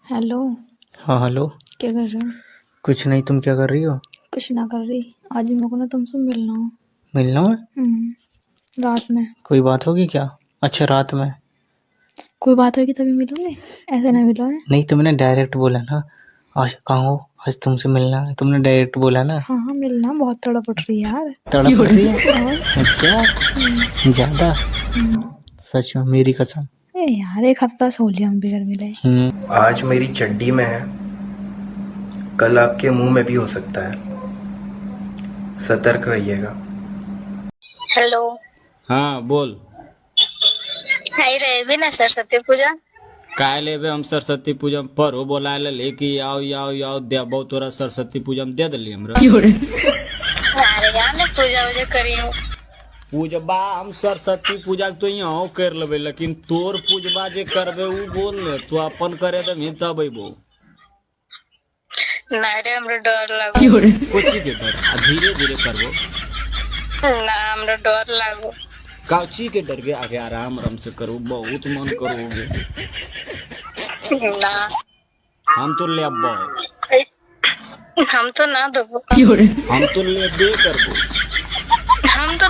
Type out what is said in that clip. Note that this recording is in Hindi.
हेलो। हाँ हेलो। क्या कर रहे हो? कुछ नहीं, तुम क्या कर रही हो? कुछ ना कर रही। आज मेरे को ना तुमसे मिलना हो। मिलना है? रात में। कोई बात होगी क्या? अच्छा, रात में? कोई बात होगी तभी मिलोगे, ऐसे ना मिलो है। नहीं, तुमने डायरेक्ट बोला ना। आज कहाँ हो? आज तुमसे मिलना है, तुमने डायरेक्ट बोला ना। हाँ हाँ मिलना, बहुत तड़प उठ रही है यार। तड़प रही है? और अच्छा, ज्यादा? सच में, मेरी कसम। ए यार, एक हफ्ता सो लिया हम भी घर मिले। आज मेरी चड्डी में है, कल आपके मुंह में भी हो सकता है, सतर्क रहिएगा। हेलो। हाँ बोल। हाय रे भी ना सरस्वती पूजा काय लेबे हम सरस्वती पूजा में पढ़ो बोलाए ले कि आओ आओ आओ देबो तोरा सरस्वती पूजा में दे दिली हमरा। अरे यार ने पूजा वूजा करी हूँ। पूजबा हम सरस्वती पूजा तो यहाँ कर लेबे, लेकिन तोर पूजबा जे करबे उ बोल ले, तू अपन करे दे तब अबो। नहीं रे हमरा डर लागो। कोची के डर? धीरे धीरे करबो। ना हमरा डर लागो। काची के डर के आगे आराम आराम से करो, बहुत मन करोगे। ना हम तो ले अब्बो, हम तो ना देबो। हम तो ले बे करबो। हम तो